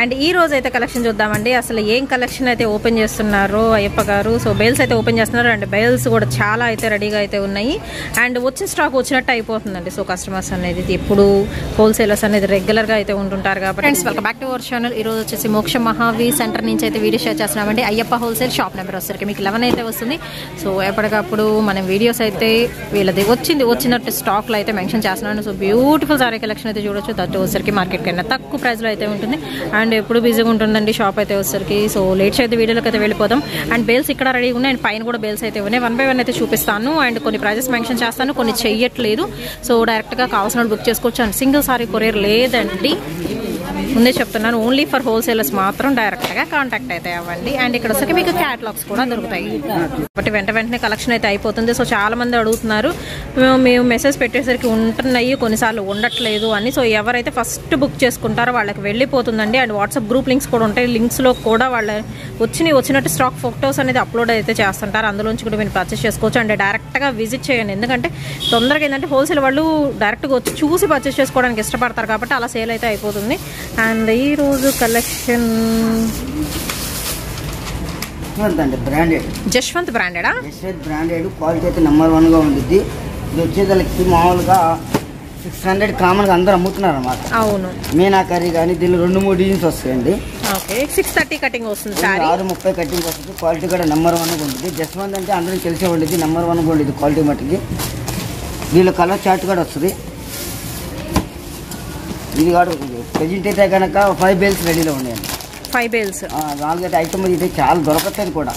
And ఈ రోజు అయితే కలెక్షన్ చూద్దామండి. అసలు ఏం కలెక్షన్ అయితే ఓపెన్ చేస్తున్నారు అయ్యప్ప గారు. సో బెల్స్ అయితే ఓపెన్ చేస్తున్నారు అండ్ బెల్స్ కూడా చాలా అయితే రెడీగా అయితే ఉన్నాయి. అండ్ వచ్చిన స్టాక్ వచ్చినట్టు అయిపోతుందండి. సో కస్టమర్స్ అనేది ఎప్పుడు హోల్సేలర్స్ అనేది రెగ్యులర్గా అయితే ఉంటుంటారు కాబట్టి. Friends welcome back to our channel. ఈ రోజు వచ్చేసి మోక్ష మహావీర్ సెంటర్ నుంచి అయితే వీడియో షేర్ చేస్తున్నామండి. అయ్యప్ప హోల్సేల్ షాప్ నెంబర్ వచ్చేసరికి మీకు 11 అయితే వస్తుంది. సో ఎప్పటికప్పుడు మనం వీడియోస్ అయితే వీళ్ళది వచ్చినట్టు స్టాక్లో అయితే మెన్షన్ చేస్తున్నాను. సో బ్యూటిఫుల్ సారీ కలెక్షన్ అయితే చూడొచ్చు. దట్ వచ్చేసరికి మార్కెట్ కన్నా తక్కువ ప్రైస్లో అయితే ఉంటుంది అండ్ ఎప్పుడు బిజీగా ఉంటుందండి షాప్ అయితే వచ్చేసరికి. సో లేట్స్ అయితే వీడియోలోకి అయితే వెళ్ళిపోదాం. అండ్ బేల్స్ ఇక్కడ రెడీ ఉన్నాయి అండ్ పైన కూడా బేల్స్ అయితే ఉన్నాయి. 1 by 1 అయితే చూపిస్తాను అండ్ కొన్ని ప్రైజెస్ మెన్షన్ చేస్తాను, కొన్ని చెయ్యట్లేదు. సో డైరెక్ట్గా కావాల్సిన బుక్ చేసుకోవచ్చు. అండ్ సింగిల్ సారీ కొరియర్ లేదండి, ముందే చెప్తున్నాను. ఓన్లీ ఫర్ హోల్సేలర్స్ మాత్రం డైరెక్ట్గా కాంటాక్ట్ అయితే అవ్వండి. అండ్ ఇక్కడ వచ్చేసరికి మీకు క్యాటలాగ్స్ కూడా దొరుకుతాయి కాబట్టి వెంటనే కలెక్షన్ అయితే అయిపోతుంది. సో చాలా మంది అడుగుతున్నారు, మేము మెసేజ్ పెట్టేసరికి ఉంటున్నాయి కొన్నిసార్లు ఉండట్లేదు అని. సో ఎవరైతే ఫస్ట్ బుక్ చేసుకుంటారో వాళ్ళకి వెళ్ళిపోతుందండి. అండ్ వాట్సాప్ గ్రూప్ లింక్స్ కూడా ఉంటాయి. లింక్స్లో కూడా వాళ్ళ వచ్చినట్టు స్టాక్ ఫొటోస్ అనేది అప్లోడ్ అయితే చేస్తుంటారు. అందులోంచి కూడా మీరు పర్చేస్ చేసుకోవచ్చు. అండ్ డైరెక్ట్గా విజిట్ చేయండి, ఎందుకంటే తొందరగా ఏంటంటే హోల్సేల్ వాళ్ళు డైరెక్ట్గా వచ్చి చూసి పర్చేస్ చేసుకోవడానికి ఇష్టపడతారు కాబట్టి అలా సేల్ అయితే అయిపోతుంది. అండ్ ఈ రోజు కలెక్షన్ జశ్వంత్ బ్రాండెడా? జశ్వంత్ బ్రాండెడ్ క్వాలిటీ అయితే నెంబర్ 1 గా ఉంటుంది. ఇది వచ్చేదానికి మామూలుగా 600 కామన్గా అందరూ అమ్ముతున్నారు అన్నమాట. అవును, మీనాకరీ కానీ దీనిలో 2-3 డిజైన్స్ వస్తాయండి. ఓకే, 630 కటింగ్ వస్తుంది, 630 కటింగ్ వస్తుంది. క్వాలిటీ కూడా నెంబర్ 1 గా ఉంటుంది. జశ్వంత్ అంటే అందరూ తెలిసే ఉండేది, నెంబర్ 1 గా ఉండేది క్వాలిటీ మట్టికి. దీనిలో కలర్ చార్ట్ కూడా వస్తుంది. ఇది కూడా ప్రెజెంట్ అయితే కనుక 5 బేల్స్ రెడీలో ఉన్నాయండి. 5 బేల్స్ 4 ఐటమ్ అయితే చాలా దొరకట్లేదు కూడా.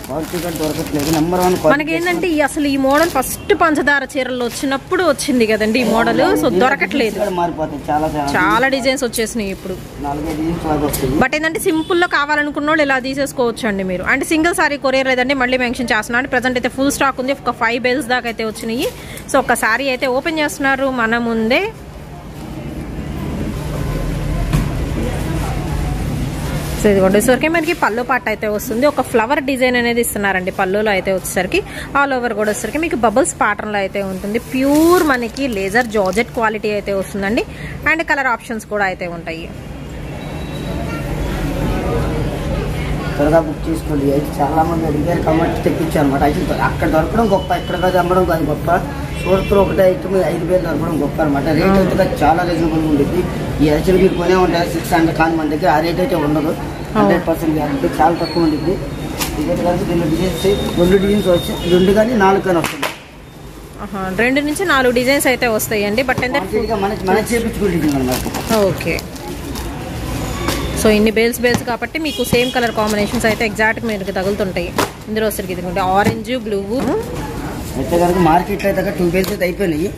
క్వాలిటీ కూడా దొరకట్లేదు. నెంబర్ 1 మనకి ఏంటంటే అసలు ఈ మోడల్ ఫస్ట్ పంచదార చీరలు వచ్చినప్పుడు వచ్చింది కదండి ఈ మోడల్. సో దొరకట్లేదు, మారిపోతాయి. చాలా డిజైన్స్ వచ్చేసినాయి ఇప్పుడు. 4 డిజైన్స్ వస్తాయి. బట్ ఏంటంటే సింపుల్ లో కావాలనుకున్న వాళ్ళు ఇలా తీసేసుకోవచ్చు అండి మీరు. అంటే సింగిల్ సారీ కొరియర్ లేదండి, మళ్ళీ మెన్షన్ చేస్తున్నాను. ప్రజెంట్ అయితే ఫుల్ స్టాక్ ఉంది. ఒక 5 బేల్స్ దాకా అయితే వచ్చినాయి. సో ఒక సారీ అయితే ఓపెన్ చేస్తున్నారు మన ముందే. సో ఇదిగోండి, వచ్చేసరికి మనకి పళ్ళు పాట అయితే వస్తుంది. ఒక ఫ్లవర్ డిజైన్ అనేది ఇస్తున్నారండి పళ్ళులో అయితే వచ్చేసరికి. ఆల్ ఓవర్ కూడా వచ్చేసరికి మీకు బబుల్స్ ప్యాటర్న్ లో అయితే ఉంటుంది. ప్యూర్ మనకి లేజర్ జార్జెట్ క్వాలిటీ అయితే వస్తుందండి. అండ్ కలర్ ఆప్షన్స్ కూడా అయితే ఉంటాయి. త్వరగా బుక్ చేసుకోండి. అయితే చాలా మంది అడిగారు కాబట్టి తెప్పించారు అనమాట. అయితే అక్కడ దొరకడం గొప్ప, ఇక్కడ అమ్మడం కాదు గొప్ప. సూరత్లో ఒకటే ఐటమ్ 5 వేలు దొరకడం గొప్ప అనమాట. రేట్ అయితే చాలా రీజనబుల్గా ఉంటుంది. ఈ యాక్చువల్ మీరు కొనే ఉంటారు 600 కానీ మన దగ్గర ఆ రేట్ అయితే ఉండదు. 100% గ్యారెంటీ, చాలా తక్కువ ఉంటుంది. ఇదైతే కనుక దీనిలో డిజైన్స్ 2 డిజైన్స్ వచ్చి 2 కానీ 4 కానీ వస్తుంది. 2 నుంచి 4 డిజైన్స్ అయితే వస్తాయండి. బట్ మన చేపించుకునే డిజైన్ అనమాట. ఓకే, సో ఇన్ని బేల్స్ కాబట్టి మీకు సేమ్ కలర్ కాంబినేషన్స్ అయితే ఎగ్జాక్ట్గా మీకు తగులుతుంటాయి. ఇందులో వచ్చరికి ఇదిగోండి ఆరెంజ్, బ్లూ. అయితే కనుక మార్కెట్లో అయితే 2 బేల్స్ అయితే అయిపోయినాయి.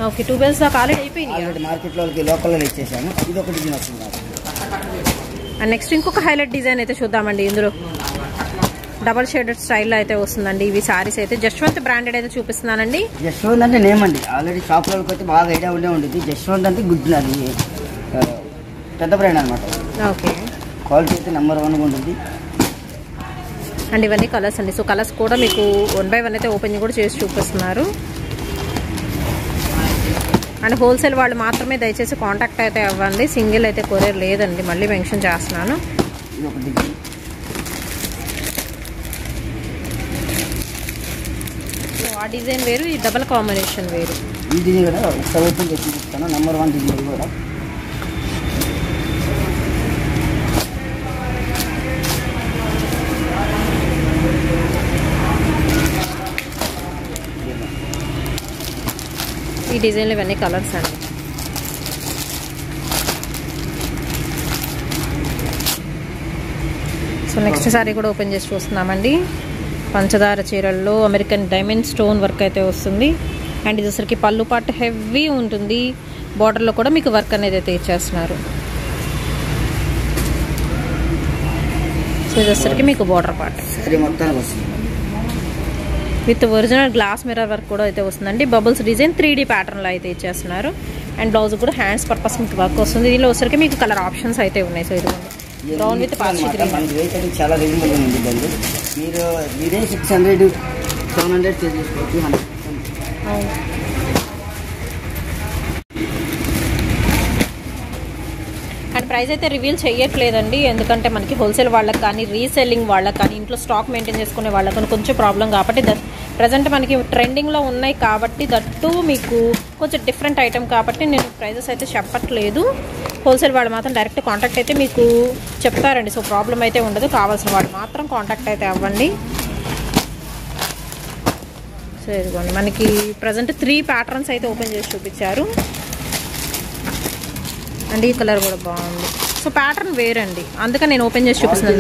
ఓకే, 2 బేల్స్ దాకా ఆల్రెడీ అయిపోయినాయి. మార్కెట్లో లోకల్లో ఇచ్చేసాను. ఇది ఒక డిజైన్ వస్తుంది. అండ్ నెక్స్ట్ ఇంకొక హైలైట్ డిజైన్ అయితే చూద్దామండి. ఇందులో డబల్ షేడెడ్ స్టైల్లో అయితే వస్తుందండి. ఇవి సారీస్ అయితే జశ్వంత్ బ్రాండెడ్ అయితే చూపిస్తున్నానండి. జశ్వంత్ అంటే నేమ్ అండి, ఆల్రెడీ షాప్లోకి అయితే బాగా ఐడియా ఉండేది. జశ్వంత్ అంటే గుడ్, అది పెద్ద బ్రాండ్ అనమాట. ఓకే, క్వాలిటీ అయితే నెంబర్ 1 ఉంటుంది. అండ్ ఇవన్నీ కలర్స్ అండి. సో కలర్స్ కూడా మీకు 1 by 1 అయితే ఓపెన్ కూడా చేసి చూపిస్తున్నారు. అండ్ హోల్సేల్ వాళ్ళు మాత్రమే దయచేసి కాంటాక్ట్ అయితే అవ్వండి. సింగిల్ అయితే కొరియర్ లేదండి, మళ్ళీ మెన్షన్ చేస్తున్నాను. సో ఆ డిజైన్ వేరు, ఈ డబల్ కాంబినేషన్ వేరు. ఈ డిజైన్ కూడా ఒకసారి ఓపెన్ చేసి చూపిస్తాను. నెంబర్ 1 డిజైన్ కూడా. ఈ డిజైన్లో ఇవన్నీ కలర్స్ అండి. సో నెక్స్ట్ సారీ కూడా ఓపెన్ చేసి చూస్తున్నామండి. పంచదార చీరల్లో అమెరికన్ డైమండ్ స్టోన్ వర్క్ అయితే వస్తుంది. అండ్ ఇది వచ్చరికి పళ్ళు పాటు హెవీ ఉంటుంది. బార్డర్లో కూడా మీకు వర్క్ అనేది అయితే ఇచ్చేస్తున్నారు. సో ఇది వచ్చరికి మీకు border part with original glass mirror work కూడా అయితే వస్తుందండి. బబుల్స్ డిజైన్ 3D ప్యాటర్న్లో అయితే ఇచ్చేస్తున్నారు. అండ్ బ్లౌజ్ కూడా హ్యాండ్స్ పర్పస్ మీకు వర్క్ వస్తుంది. దీనిలో వచ్చరికి మీకు కలర్ ఆప్షన్స్ అయితే ఉన్నాయి. సో ఇదిగోండి బ్రౌన్ విత్ పాచి గ్రీన్. చాలా రీజనబుల్గా ఉంటుంది. మీరు మీరే 600 700 చేసుకోవచ్చు. అవును, ప్రైస్ అయితే రివీల్ చేయట్లేదండి, ఎందుకంటే మనకి హోల్సేల్ వాళ్ళకి కానీ రీసెల్లింగ్ వాళ్ళకి కానీ ఇంట్లో స్టాక్ మెయింటైన్ చేసుకునే వాళ్ళకి కొంచెం ప్రాబ్లం కాబట్టి ప్రజెంట్ మనకి ట్రెండింగ్లో ఉన్నాయి కాబట్టి దట్టు మీకు కొంచెం డిఫరెంట్ ఐటమ్ కాబట్టి నేను ప్రైజెస్ అయితే చెప్పట్లేదు. హోల్సేల్ వాళ్ళు మాత్రం డైరెక్ట్ కాంటాక్ట్ అయితే మీకు చెప్తారండి, సో ప్రాబ్లం అయితే ఉండదు. కావాల్సిన వాళ్ళు మాత్రం కాంటాక్ట్ అయితే అవ్వండి. సో ఇదిగోండి మనకి ప్రజెంట్ 3 ప్యాటర్న్స్ అయితే ఓపెన్ చేసి చూపించారు అండ్ ఈ కలర్ కూడా బాగుంది. సో ప్యాటర్న్ వేరండి, అందుకని నేను ఓపెన్ చేసి చూపిస్తున్నాను.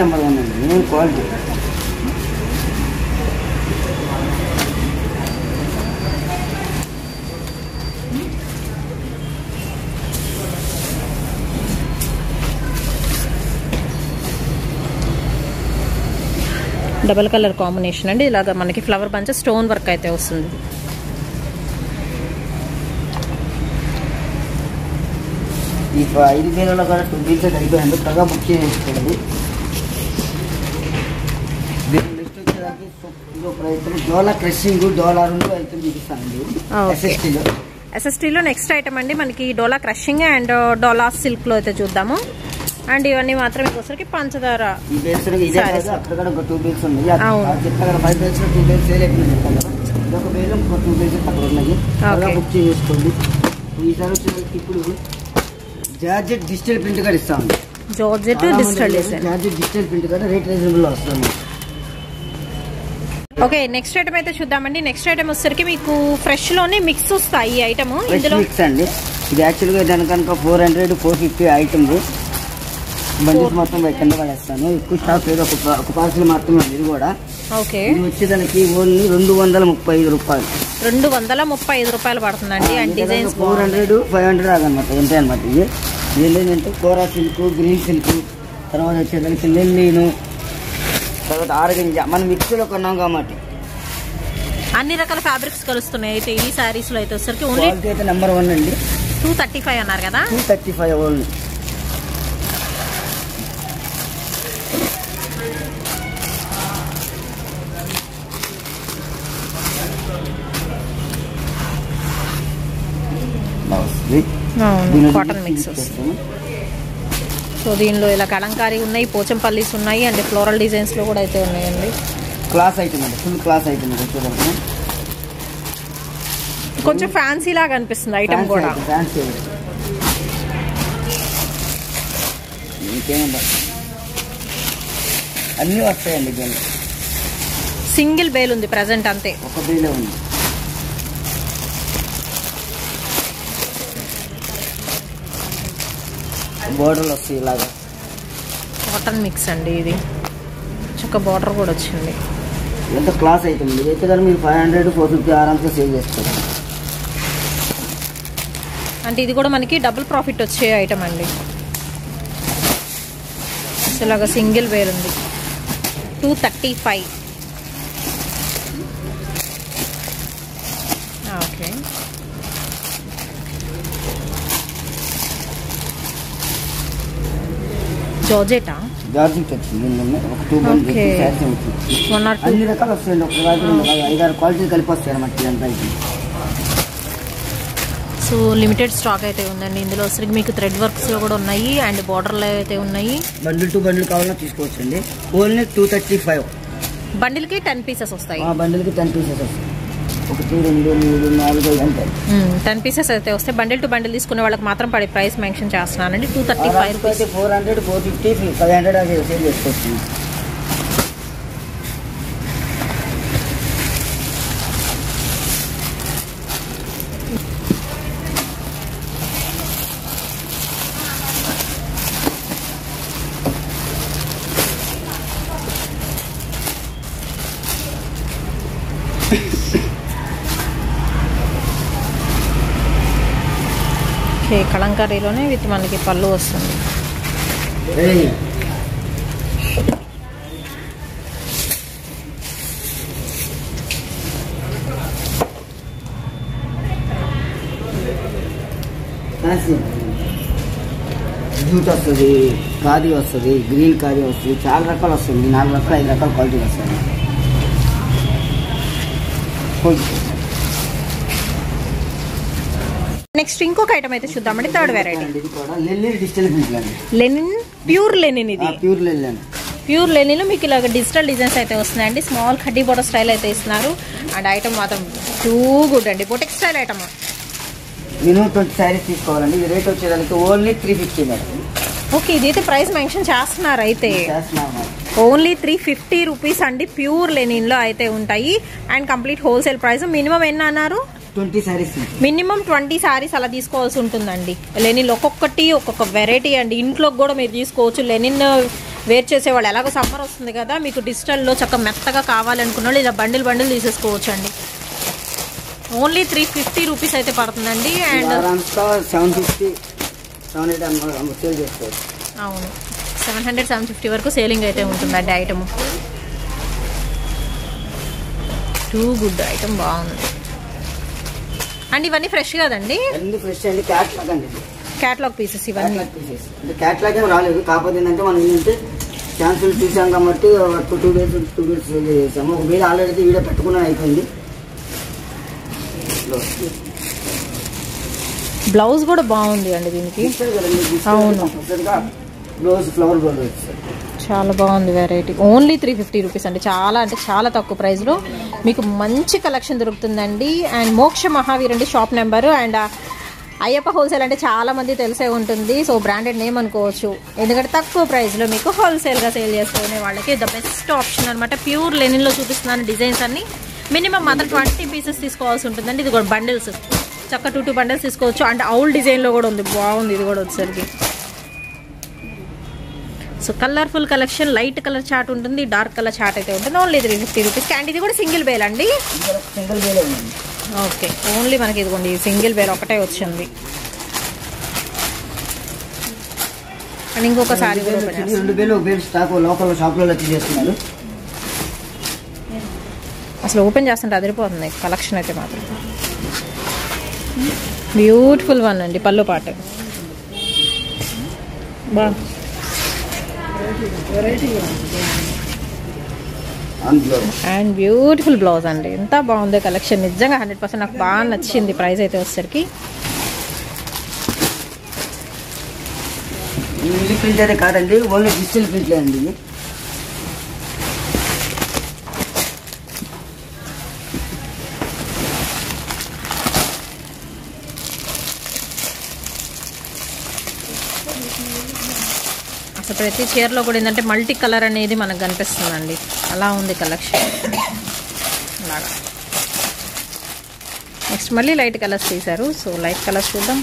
డబల్ కలర్ కాంబినేషన్ అండి, ఇలాగ మనకి ఫ్లవర్ బంచ్ స్టోన్ వర్క్ అయితే వస్తుంది. ఈ 5 వేలలో కూడా 2 పీసెస్ అయిపోయింది, త్వరగా బుక్ చేసుకోండి. దీని లిస్ట్ వచ్చేదానికి డోలా క్రషింగ్ డోలా 2 అయితే చూపిస్తానండి. ఎస్ఎస్టీలో నెక్స్ట్ ఐటమ్ అండి మనకి డోలా క్రషింగ్ అండ్ డోలా సిల్క్ లో అయితే చూద్దాము. అండ్ ఇవన్నీ మాత్రం ఇంకోసరికి పంచదార ఈ బేస్ అక్కడ కూడా ఒక 2 బేల్స్ ఉన్నాయి. చెప్పారు 5 బేల్స్ 2 బేల్స్ సేల్ అయిపోయింది. ఒక బేల్ ఇంకో 2 బేల్స్ అక్కడ ఉన్నాయి, త్వరగా బుక్ చేసుకోండి. ఈసారి వచ్చేసరికి ఇప్పుడు జార్జెట్ డిజిటల్ ప్రింట్ కూడా ఇస్తాము. జార్జెట్ డిజిటల్ ప్రింట్ కూడా రేట్ రీజనబుల్ లో వస్తుంది. ఓకే, నెక్స్ట్ ఐటమ్ అయితే చూద్దామండి. నెక్స్ట్ ఐటమ్ వచ్చేసరికి మీకు ఫ్రెష్ లోనే మిక్స్ వస్తాయి ఈ ఐటమ్. ఇందులో మిక్స్ అండి, ఇది యాక్చువల్గా దానికనుక 400 450 ఐటమ్ బండిల్స్ మొత్తం కింద పడేస్తాను. ఎక్కువ స్టాక్ లేదు, ఒక పార్సల్ మాత్రమే. ఇది కూడా ఓకే, ఇది వచ్చేదానికి ఓన్లీ 235 రూపాయలు. 235 రూపాయలు పడుతుందండి. అండ్ డిజైన్స్ 400 500 అనమాట. ఎంత అనమాట ఇది ఏంటంటే కోరా సిల్క్, గ్రీన్ సిల్క్, తర్వాత వచ్చేదానికి లిల్లీను, తర్వాత ఆరగింజ. మనం మిక్సీలో కొన్నాం కాబట్టి అన్ని రకాల ఫ్యాబ్రిక్స్ కలుస్తున్నాయి. అయితే ఈ శారీస్ లో అయితే వచ్చేసరికి ఓన్లీ అయితే నెంబర్ 1 అండి. 235 అన్నారు కదా, 235 ఓన్లీ. కాటన్ మిక్స్ వస్తుంది. సో దీనిలో ఇలా కలంకారీ ఉన్నాయి, పోచంపల్లీస్ ఉన్నాయి అండ్ ఫ్లోరల్ డిజైన్స్ లో కూడా అయితే ఉన్నాయండి. క్లాస్ ఐటమ్ అండి, ఫుల్ క్లాస్ ఐటమ్. కొంచెం ఫ్యాన్సీ లాగా అనిపిస్తుంది ఐటమ్ కూడా. అన్నీ వస్తాయండి. దీనిలో సింగిల్ బేల్ ఉంది ప్రజెంట్, అంతే ఒక బేలే ఉంది. బోర్డర్లు వస్తాయి ఇలాగా. కాటన్ మిక్స్ అండి, ఇది చక్క బోర్డర్ కూడా వచ్చింది. ఎంత క్లాస్ అవుతుంది. ఇదైతే కానీ మీరు 500 450 ఆరామ్గా సేవ్ చేస్తారు. అంటే ఇది కూడా మనకి డబుల్ ప్రాఫిట్ వచ్చే ఐటమ్ అండి. ఇలాగా సింగిల్ వేర్ ఉంది, 235. ఓకే, జార్జెట్ వచ్చింది. ఒక 2 అన్ని రకాలు వస్తాయండి. ఒక 5-6 క్వాలిటీ కలిపి వస్తాయి అన్నమాట ఇదంతా. సో లిమిటెడ్ స్టాక్ అయితే ఉందండి. ఇందులో అసలు మీకు థ్రెడ్ వర్క్స్ లో కూడా ఉన్నాయి అండ్ బార్డర్లో అయితే ఉన్నాయి. బండిల్ టు బండిల్ కావాలన్నా తీసుకోవచ్చండి. ఓన్లీ 235. బండిల్ కి 10 పీసెస్ వస్తాయి. బండిల్ కి 10 పీసెస్ వస్తాయి. 1 2 3 4 5 అంటే 10 పీసెస్ అయితే వస్తాయి. బండిల్ టు బండిల్ తీసుకునే వాళ్ళకి మాత్రం పడే ప్రైస్ మెన్షన్ చేస్తున్నానండి. 235 రూపీస్. 400 450 500 అది సేల్ చేసుకోవచ్చు. ఓకే, కలంకారీలోనే విత్ మనకి పళ్ళు వస్తుంది. జూట్ వస్తుంది, ఖాదీ వస్తుంది, గ్రీన్ ఖాదీ వస్తుంది, చాలా రకాలు వస్తుంది. 4 రకాలు 5 రకాల క్వాలిటీ వస్తుంది. నెక్స్ట్ ఇంకొక ఐటమ్ అయితే చూద్దామండి. Third variety Lenin pure linen. ఇది ప్యూర్ లెనిన్ మీకు ఇలాగ డిజిటల్ డిజైన్స్ అయితే వస్తున్నాయండి. స్మాల్ కడ్డీ బోర్డర్ స్టైల్ అయితే ఇస్తున్నారు. అండ్ ఐటమ్ మాత్రం టూ గుడ్ అండి. Boutique style item. Minimum 20 saris తీసుకోవాలండి. ఇది రేట్ వచ్చేదానికి ఓన్లీ 350 మేడం. ఓకే, ఇదైతే ప్రైస్ మెన్షన్ చేస్తున్నారు. అయితే ఓన్లీ 350 రూపీస్ అండి. ప్యూర్ లెనిన్ లో అయితే ఉంటాయి. And complete wholesale price. Minimum ఎన్ని అన్నారు? 20 సారీస్. మినిమం 20 సారీస్ అలా తీసుకోవాల్సి ఉంటుందండి. లెనిన్ ఒక్కొక్కటి ఒక్కొక్క వెరైటీ అండి. ఇంట్లోకి కూడా మీరు తీసుకోవచ్చు. లెనిన్ వేర్ చేసేవాళ్ళు ఎలాగో సమ్మర్ వస్తుంది కదా, మీకు డిజిటల్లో చక్కగా మెత్తగా కావాలనుకున్న వాళ్ళు ఇలా బండిల్ తీసేసుకోవచ్చు అండి. ఓన్లీ 350 రూపీస్ అయితే పడుతుందండి. అండ్ 750 సేల్ చేసుకోవచ్చు. అవును, 700-750 వరకు సేలింగ్ అయితే ఉంటుందండి ఐటమ్. టూ గుడ్ ఐటమ్, బాగుంది. అండ్ ఇవన్నీ ఫ్రెష్ కదండి? అన్ని ఫ్రెష్ అండి. క్యాట్లాగ్ అండి, క్యాట్లాగ్ పీసెస్ ఇవన్నీ. అంటే క్యాట్లాగ్ ఏం రాలేదు. కాకపోతే ఏంటంటే మనం ఏంటంటే ఛాన్సులు చూసాం కాబట్టి 2 డేస్ చేసాము. ఒక వీడియో ఆల్రెడీ వీడియో పెట్టుకున్నాను, అయిపోయింది. బ్లౌజ్ కూడా బాగుంది అండి దీనికి. అవును, బ్లౌజ్ ఫ్లవర్ బ్లౌజ్ చాలా బాగుంది వెరైటీ. ఓన్లీ 350 రూపీస్ అండి. చాలా అంటే చాలా తక్కువ ప్రైస్లో మీకు మంచి కలెక్షన్ దొరుకుతుందండి. అండ్ మోక్ష మహావీర్ అండి shop number. And Ayyappa wholesale అంటే చాలా మంది తెలిసే ఉంటుంది. సో బ్రాండెడ్ నేమ్ అనుకోవచ్చు, ఎందుకంటే తక్కువ ప్రైస్లో మీకు హోల్సేల్గా సేల్ చేసుకునే వాళ్ళకి ద బెస్ట్ ఆప్షన్ అనమాట. ప్యూర్ లెనిన్లో చూపిస్తున్నాను డిజైన్స్ అన్ని. మినిమం మాత్రం 20 పీసెస్ తీసుకోవాల్సి ఉంటుందండి. ఇది కూడా బండిల్స్, చక్క 2 బండిల్స్ తీసుకోవచ్చు. అండ్ అవుల్ డిజైన్లో కూడా ఉంది, బాగుంది ఇది కూడా వచ్చేసరికి. So colourful collection. Light colour chart ఉంటుంది, డార్క్ కలర్ చార్ట్ అయితే ఉంటుంది. Only 350 rupees. అండ్ ఇది కూడా సింగిల్ బేల్ అండి. Single bale. ఓకే, ఓన్లీ మనకి ఇదిగోండి సింగిల్ బేల్ ఒకటే వచ్చింది. అండ్ ఇంకొకసారి 2 బేలు 1 బేల్ స్టాక్ లోకల్ షాప్లో వచ్చి చేస్తున్నారు. అసలు ఓపెన్ చేస్తుంటే అదిరిపోతుంది కలెక్షన్ అయితే మాత్రం. బ్యూటిఫుల్ వన్ అండి పళ్ళు పాట. బా అండ్ బ్యూటిఫుల్ బ్లౌజ్ అండి. ఎంత బాగుంది కలెక్షన్, నిజంగా 100% నాకు బాగా నచ్చింది. ప్రైస్ అయితే వచ్చేసరికి ప్రింట్ అయితే కాదండి, ఓన్లీ డిజిటల్ ప్రింట్లే అండి. అసలు ప్రతి చీరలో కూడా ఏంటంటే మల్టీ కలర్ అనేది మనకు కనిపిస్తుందండి. అలా ఉంది కలెక్షన్. అలాగా నెక్స్ట్ మళ్ళీ లైట్ కలర్స్ తీశారు. సో లైట్ కలర్స్ చూద్దాం.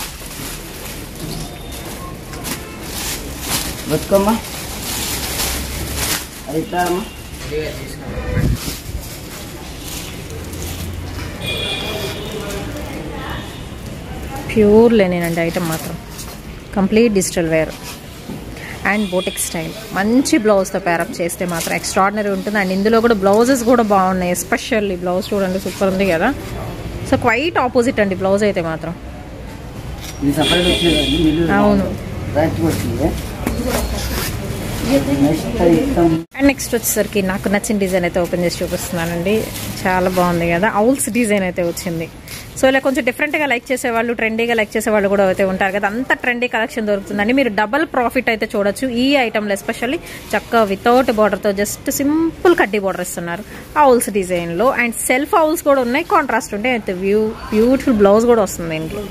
బతుకమ్మ ప్యూర్ లెనిన్ అండి ఐటమ్ మాత్రం. Complete digital wear and boutique style. మంచి బ్లౌజ్తో పేరప్ చేస్తే మాత్రం ఎక్స్ట్రాడినరీ ఉంటుంది. అండ్ ఇందులో కూడా బ్లౌజెస్ కూడా బాగున్నాయి. ఎస్పెషల్లీ బ్లౌజ్ చూడండి, సూపర్ ఉంది కదా. సో క్వైట్ ఆపోజిట్ అండి బ్లౌజ్ అయితే మాత్రం. అవును. అండ్ నెక్స్ట్ వచ్చేసరికి నాకు నచ్చిన డిజైన్ అయితే ఓపెన్ చేసి చూపిస్తున్నానండి. చాలా బాగుంది కదా, ఔల్స్ డిజైన్ అయితే వచ్చింది. సో ఇలా కొంచెం డిఫరెంట్గా లైక్ చేసేవాళ్ళు, ట్రెండీగా లైక్ చేసేవాళ్ళు కూడా అయితే ఉంటారు కదా. అంత ట్రెండీ కలెక్షన్ దొరుకుతుందండి. మీరు డబల్ ప్రాఫిట్ అయితే చూడొచ్చు ఈ ఐటమ్లో. ఎస్పెషల్లీ చక్కగా వితౌట్ బార్డర్తో జస్ట్ సింపుల్ కడ్డీ బార్డర్ ఇస్తున్నారు ఔల్స్ డిజైన్లో. అండ్ సెల్ఫ్ ఔల్స్ కూడా ఉన్నాయి, కాంట్రాస్ట్ ఉంటాయి. అయితే బ్యూటిఫుల్ బ్లౌజ్ కూడా వస్తుంది ఇంట్లో.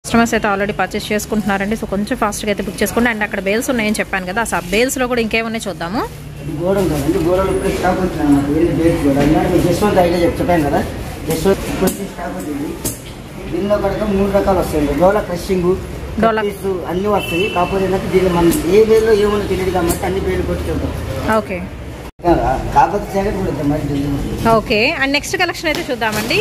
కస్టమర్స్ అయితే ఆల్రెడీ పర్చేస్ చేసుకుంటున్నారండి. సో కొంచెం ఫాస్ట్గా అయితే బుక్ చేసుకోండి. అండ్ అక్కడ బేల్స్ ఉన్నాయని చెప్పాను కదా, ఆ బేల్స్లో కూడా ఇంకేమున్నాయి చూద్దాము. చెప్పాను కదా, దీనిలో కనుక 3 రకాలు వస్తాయండి. డోలా క్రషింగ్, అన్ని వస్తాయి. కాకపోతే ఏంటంటే దీన్ని మనం ఏ బేల్లో ఏమన్నా తెలియదు కాబట్టి అన్ని బేలు కొట్టుకుంటాం. ఓకే, కాకపోతే సెకండ్ కూడా మరి. ఓకే, అండ్ నెక్స్ట్ కలెక్షన్ అయితే చూద్దామండి.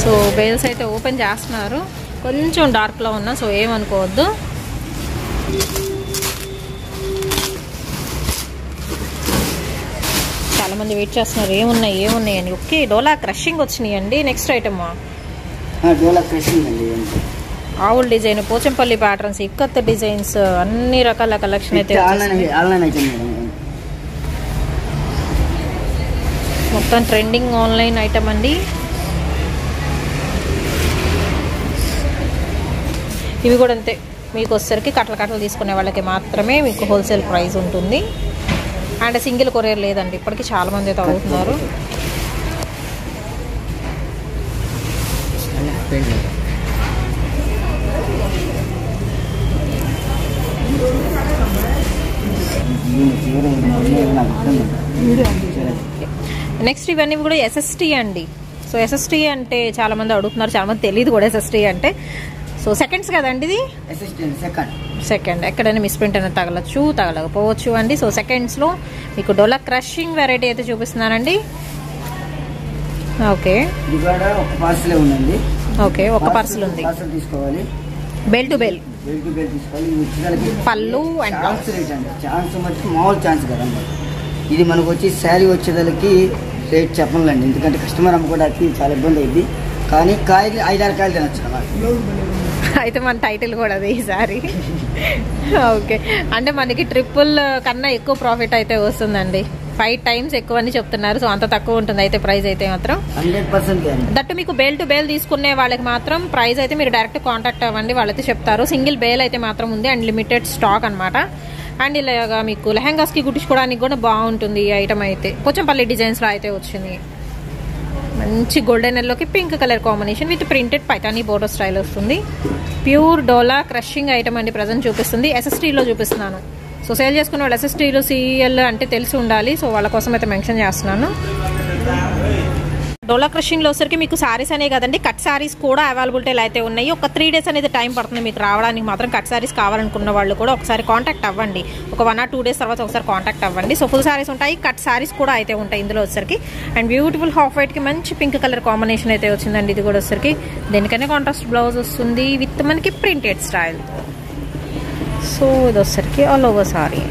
సో బేల్స్ అయితే ఓపెన్ చేస్తున్నారు. కొంచెం డార్క్లో ఉన్నా, సో ఏమనుకోవద్దు. చాలా మంది వెయిట్ చేస్తున్నారు ఏమున్నాయి అని. ఓకే, డోలా క్రషింగ్ వచ్చినాయి అండి. నెక్స్ట్ ఐటమ్ డోలా క్రషింగ్ అండి. Owl design, Pochampally patterns, ikat designs, అన్ని రకాల కలెక్షన్ అయితే మొత్తం ట్రెండింగ్ ఆన్లైన్ ఐటమ్ అండి. ఇవి కూడా అంతే, మీకు వచ్చేసరికి కట్టలు తీసుకునే వాళ్ళకి మాత్రమే మీకు హోల్సేల్ ప్రైస్ ఉంటుంది. అండ్ సింగిల్ కొరియర్ లేదండి, ఇప్పటికీ చాలామంది అయితే అడుగుతున్నారు. నెక్స్ట్ ఇవన్నీ కూడా SST అండి. సో SST అంటే చాలామంది అడుగుతున్నారు, చాలామంది తెలియదు కూడా SST అంటే. సో సెకండ్స్ కదండి ఇది, సెకండ్ ఎక్కడైనా మిస్ప్రింట్ అనేది తగలచ్చు, తగలకపోవచ్చు అండి. సో సెకండ్స్లో మీకు డోలా క్రషింగ్ వెరైటీ అయితే చూపిస్తున్నానండి. ఓకే ఓకే, ఒక పార్సల్ ఉంది. బెల్ టు బెల్ తీసుకోవాలి. పళ్ళు అండ్ ఛాన్స్ మట్టి మామూలు ఛాన్స్ కదండి. ఇది మనకు వచ్చి శారీ వచ్చేదానికి రేట్ చెప్పనులేండి, ఎందుకంటే కస్టమర్ అమ్ముకోవడానికి చాలా ఇబ్బంది అయింది. కానీ కాయలు 5-6 కాయలు తినచ్చు కదా. అయితే మన టైటిల్ కూడా అది ఈసారి. ఓకే, అంటే మనకి ట్రిపుల్ కన్నా ఎక్కువ ప్రాఫిట్ అయితే వస్తుందండి. 5 times ఎక్కువ అని చెప్తున్నారు. సో అంత తక్కువ ఉంటుంది అయితే ప్రైస్ అయితే మాత్రం 100%. దట్టు మీకు బేల్ టు బేల్ తీసుకునే వాళ్ళకి మాత్రం ప్రైస్ అయితే మీరు డైరెక్ట్ కాంటాక్ట్ అవ్వండి, వాళ్ళైతే చెప్తారు. సింగిల్ బేల్ అయితే మాత్రం ఉంది అండ్ లిమిటెడ్ స్టాక్ అనమాట. అండ్ ఇలాగా మీకు లెహంగాస్కి కుట్టించుకోవడానికి కూడా బాగుంటుంది ఈ ఐటమ్ అయితే. పోచంపల్లి డిజైన్స్లో అయితే వచ్చింది. మంచి గోల్డెన్ ఎల్లోకి pink colour combination with printed Paithani border style వస్తుంది. ప్యూర్ డోలా క్రషింగ్ ఐటమ్ అండి. ప్రజెంట్ చూపిస్తుంది, SSTలో చూపిస్తున్నాను. సో సేల్ చేసుకున్న వాళ్ళు SSTలో CL అంటే తెలిసి ఉండాలి. సో వాళ్ళ కోసం అయితే మెన్షన్ చేస్తున్నాను. డోలా క్రషింగ్లో వచ్చరికి మీకు సారీస్ అనే కదండి, కట్ సారీస్ కూడా అవైలబిలిటీలు అయితే ఉన్నాయి. ఒక 3 days అనేది టైం పడుతుంది మీకు రావడానికి మాత్రం. కట్ సారీస్ కావాలనుకున్న వాళ్ళు కూడా ఒకసారి కాంటాక్ట్ అవ్వండి. ఒక 1 or 2 days తర్వాత ఒకసారి కాంటాక్ట్ అవ్వండి. సో ఫుల్ సారీస్ ఉంటాయి, కట్ సారీస్ కూడా అయితే ఉంటాయి ఇందులో వచ్చరికి. అండ్ బ్యూటిఫుల్ హాఫ్ వైట్కి మంచి పింక్ కలర్ కాంబినేషన్ అయితే వచ్చిందండి. ఇది కూడా వచ్చరికి దేనికైనా కాంట్రాస్ట్ బ్లౌజ్ వస్తుంది విత్ మనకి ప్రింటెడ్ స్టైల్. సో ఇది వచ్చరికి ఆల్ ఓవర్ సారీ.